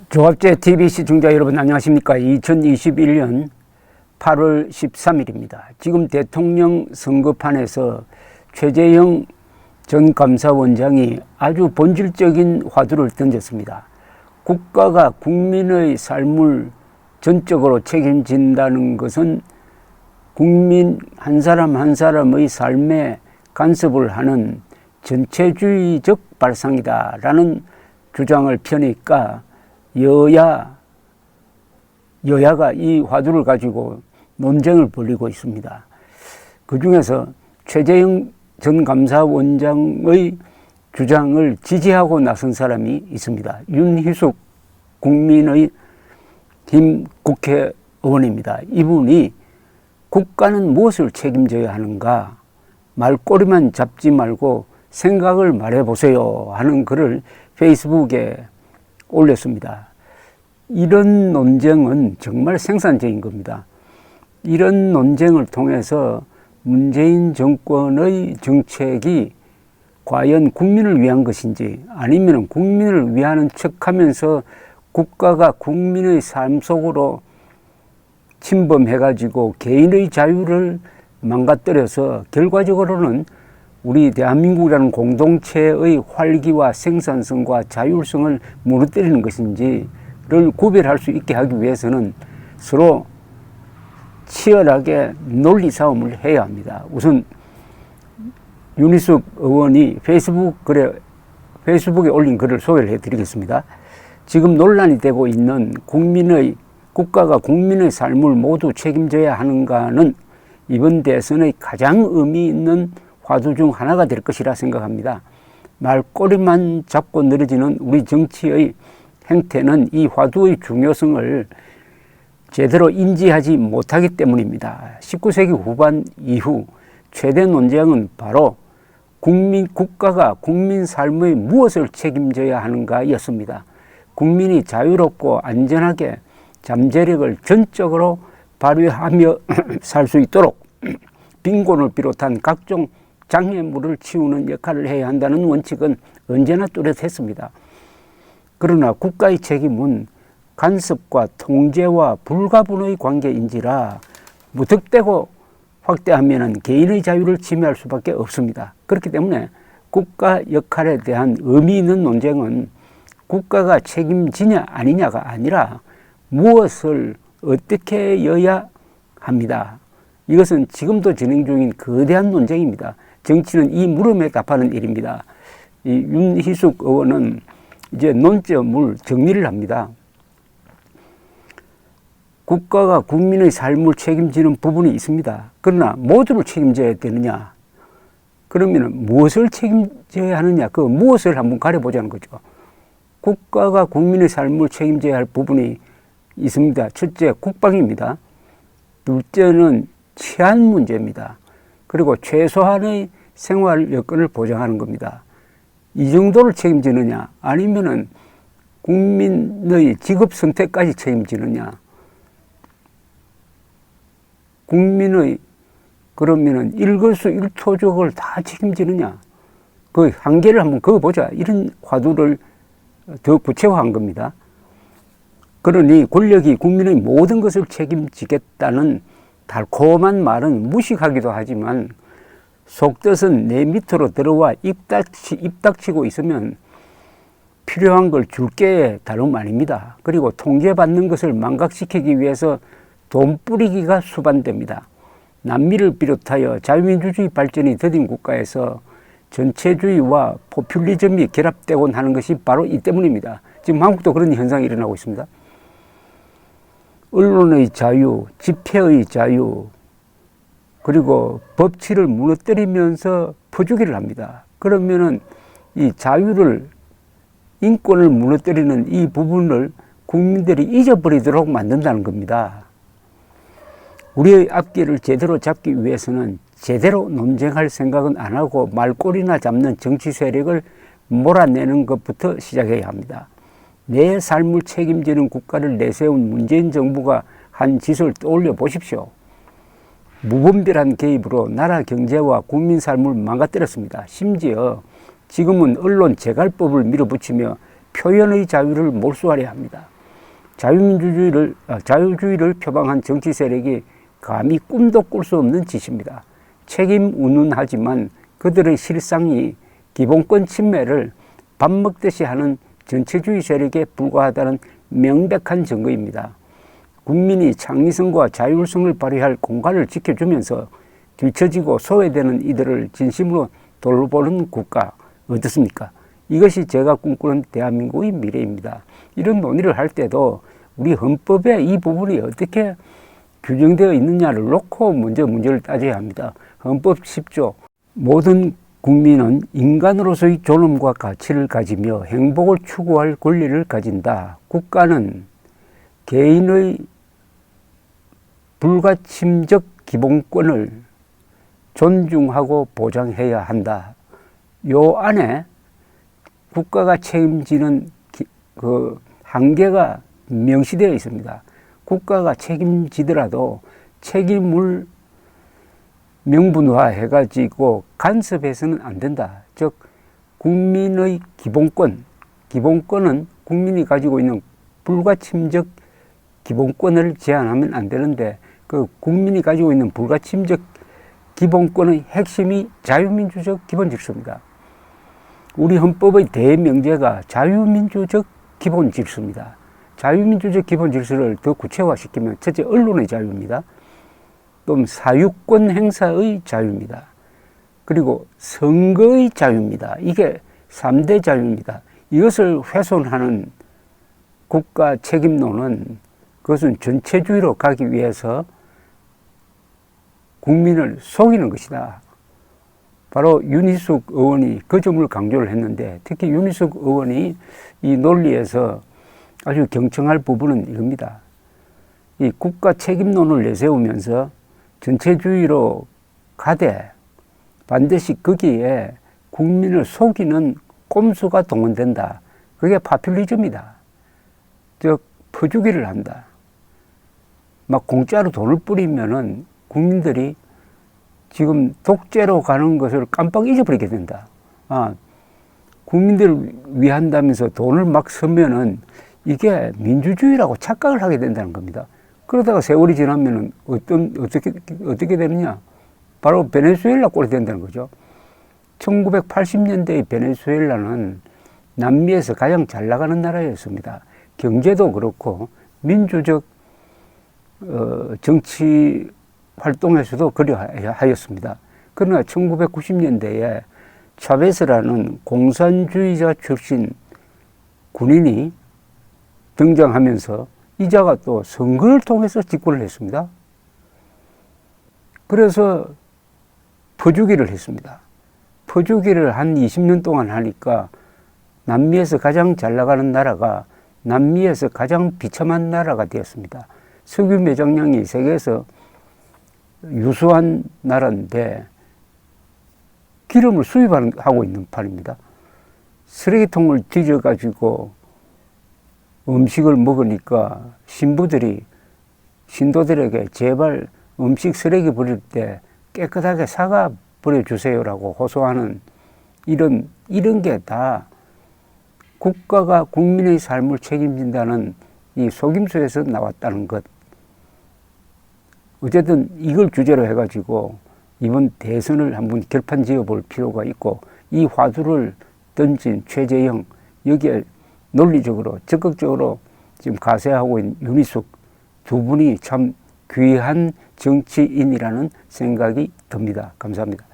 조합제 TV 시청자 여러분 안녕하십니까. 2021년 8월 13일입니다. 지금 대통령 선거판에서 최재형 전 감사원장이 아주 본질적인 화두를 던졌습니다. 국가가 국민의 삶을 전적으로 책임진다는 것은 국민 한 사람 한 사람의 삶에 간섭을 하는 전체주의적 발상이다라는 주장을 펴니까 여야가 이 화두를 가지고 논쟁을 벌이고 있습니다. 그 중에서 최재형 전 감사원장의 주장을 지지하고 나선 사람이 있습니다. 윤희숙 국민의힘 국회의원입니다. 이분이 국가는 무엇을 책임져야 하는가, 말꼬리만 잡지 말고 생각을 말해보세요 하는 글을 페이스북에 올렸습니다. 이런 논쟁은 정말 생산적인 겁니다. 이런 논쟁을 통해서 문재인 정권의 정책이 과연 국민을 위한 것인지 아니면 국민을 위하는 척하면서 국가가 국민의 삶 속으로 침범해가지고 개인의 자유를 망가뜨려서 결과적으로는 우리 대한민국이라는 공동체의 활기와 생산성과 자율성을 무너뜨리는 것인지를 구별할 수 있게 하기 위해서는 서로 치열하게 논리 싸움을 해야 합니다. 우선 윤희숙 의원이 페이스북에 올린 글을 소개를 해드리겠습니다. 지금 논란이 되고 있는 국가가 국민의 삶을 모두 책임져야 하는가는 이번 대선의 가장 의미 있는 화두 중 하나가 될 것이라 생각합니다. 말꼬리만 잡고 늘어지는 우리 정치의 행태는 이 화두의 중요성을 제대로 인지하지 못하기 때문입니다. 19세기 후반 이후 최대 논쟁은 바로 국가가 국민 삶의 무엇을 책임져야 하는가였습니다. 국민이 자유롭고 안전하게 잠재력을 전적으로 발휘하며 살 수 있도록 빈곤을 비롯한 각종 장애물을 치우는 역할을 해야 한다는 원칙은 언제나 뚜렷했습니다. 그러나 국가의 책임은 간섭과 통제와 불가분의 관계인지라 무턱대고 확대하면 개인의 자유를 침해할 수밖에 없습니다. 그렇기 때문에 국가 역할에 대한 의미 있는 논쟁은 국가가 책임지냐 아니냐가 아니라 무엇을 어떻게 해야 합니다. 이것은 지금도 진행 중인 거대한 논쟁입니다. 정치는 이 물음에 답하는 일입니다. 이 윤희숙 의원은 이제 논점을 정리를 합니다. 국가가 국민의 삶을 책임지는 부분이 있습니다. 그러나 모두를 책임져야 되느냐? 그러면 무엇을 책임져야 하느냐? 그 무엇을 한번 가려보자는 거죠. 국가가 국민의 삶을 책임져야 할 부분이 있습니다. 첫째, 국방입니다. 둘째는 치안 문제입니다. 그리고 최소한의 생활 여건을 보장하는 겁니다. 이 정도를 책임지느냐? 아니면은 국민의 직업 선택까지 책임지느냐? 국민의 그러면은 일거수일투족을 다 책임지느냐? 그 한계를 한번 그어보자. 이런 화두를 더 구체화한 겁니다. 그러니 권력이 국민의 모든 것을 책임지겠다는 달콤한 말은 무식하기도 하지만 속뜻은 내 밑으로 들어와 입닥치고 있으면 필요한 걸 줄게 다름 아닙니다. 그리고 통제받는 것을 망각시키기 위해서 돈 뿌리기가 수반됩니다. 남미를 비롯하여 자유민주주의 발전이 더딘 국가에서 전체주의와 포퓰리즘이 결합되곤 하는 것이 바로 이 때문입니다. 지금 한국도 그런 현상이 일어나고 있습니다. 언론의 자유, 집회의 자유, 그리고 법치를 무너뜨리면서 퍼주기를 합니다. 그러면은 이 자유를, 인권을 무너뜨리는 이 부분을 국민들이 잊어버리도록 만든다는 겁니다. 우리의 앞길을 제대로 잡기 위해서는 제대로 논쟁할 생각은 안 하고 말꼬리나 잡는 정치 세력을 몰아내는 것부터 시작해야 합니다. 내 삶을 책임지는 국가를 내세운 문재인 정부가 한 짓을 떠올려 보십시오. 무분별한 개입으로 나라 경제와 국민 삶을 망가뜨렸습니다. 심지어 지금은 언론 재갈법을 밀어붙이며 표현의 자유를 몰수하려 합니다. 자유주의를 표방한 정치 세력이 감히 꿈도 꿀 수 없는 짓입니다. 책임 운운하지만 그들의 실상이 기본권 침해를 밥 먹듯이 하는 전체주의 세력에 불과하다는 명백한 증거입니다. 국민이 창의성과 자율성을 발휘할 공간을 지켜주면서 뒤처지고 소외되는 이들을 진심으로 돌보는 국가 어떻습니까? 이것이 제가 꿈꾸는 대한민국의 미래입니다. 이런 논의를 할 때도 우리 헌법에 이 부분이 어떻게 규정되어 있느냐를 놓고 먼저 문제를 따져야 합니다. 헌법 10조 모든 국민은 인간으로서의 존엄과 가치를 가지며 행복을 추구할 권리를 가진다. 국가는 개인의 불가침적 기본권을 존중하고 보장해야 한다. 요 안에 국가가 책임지는 그 한계가 명시되어 있습니다. 국가가 책임지더라도 책임을 명분화 해가지고 간섭해서는 안 된다. 즉 국민의 기본권은 국민이 가지고 있는 불가침적 기본권을 제한하면 안 되는데 그 국민이 가지고 있는 불가침적 기본권의 핵심이 자유민주적 기본질서입니다. 우리 헌법의 대명제가 자유민주적 기본질서입니다. 자유민주적 기본질서를 더 구체화시키면 첫째 언론의 자유입니다. 또 사유권 행사의 자유입니다. 그리고 선거의 자유입니다. 이게 3대 자유입니다. 이것을 훼손하는 국가 책임론은 그것은 전체주의로 가기 위해서 국민을 속이는 것이다. 바로 윤희숙 의원이 그 점을 강조를 했는데 특히 윤희숙 의원이 이 논리에서 아주 경청할 부분은 이겁니다. 이 국가 책임론을 내세우면서 전체주의로 가되 반드시 거기에 국민을 속이는 꼼수가 동원된다. 그게 파퓰리즘이다. 즉 퍼주기를 한다. 막 공짜로 돈을 뿌리면은 국민들이 지금 독재로 가는 것을 깜빡 잊어버리게 된다. 국민들을 위한다면서 돈을 막 쓰면은 이게 민주주의라고 착각을 하게 된다는 겁니다. 그러다가 세월이 지나면은 어떻게 되느냐? 바로 베네수엘라 꼴이 된다는 거죠. 1980년대의 베네수엘라는 남미에서 가장 잘 나가는 나라였습니다. 경제도 그렇고 민주적 정치 활동에서도 그러하였습니다. 그러나 1990년대에 차베스라는 공산주의자 출신 군인이 등장하면서 이자가 또 선거를 통해서 집권을 했습니다. 그래서 퍼주기를 했습니다. 퍼주기를 한 20년 동안 하니까 남미에서 가장 잘 나가는 나라가 남미에서 가장 비참한 나라가 되었습니다. 석유 매장량이 세계에서 유수한 나라인데 기름을 수입하고 있는 판입니다. 쓰레기통을 뒤져가지고 음식을 먹으니까 신도들에게 제발 음식 쓰레기 버릴 때 깨끗하게 사과 버려주세요라고 호소하는 이런 게 다 국가가 국민의 삶을 책임진다는 이 속임수에서 나왔다는 것. 어쨌든 이걸 주제로 해가지고 이번 대선을 한번 결판 지어볼 필요가 있고 이 화두를 던진 최재형 여기에 논리적으로 적극적으로 지금 가세하고 있는 윤희숙 두 분이 참 귀한 정치인이라는 생각이 듭니다. 감사합니다.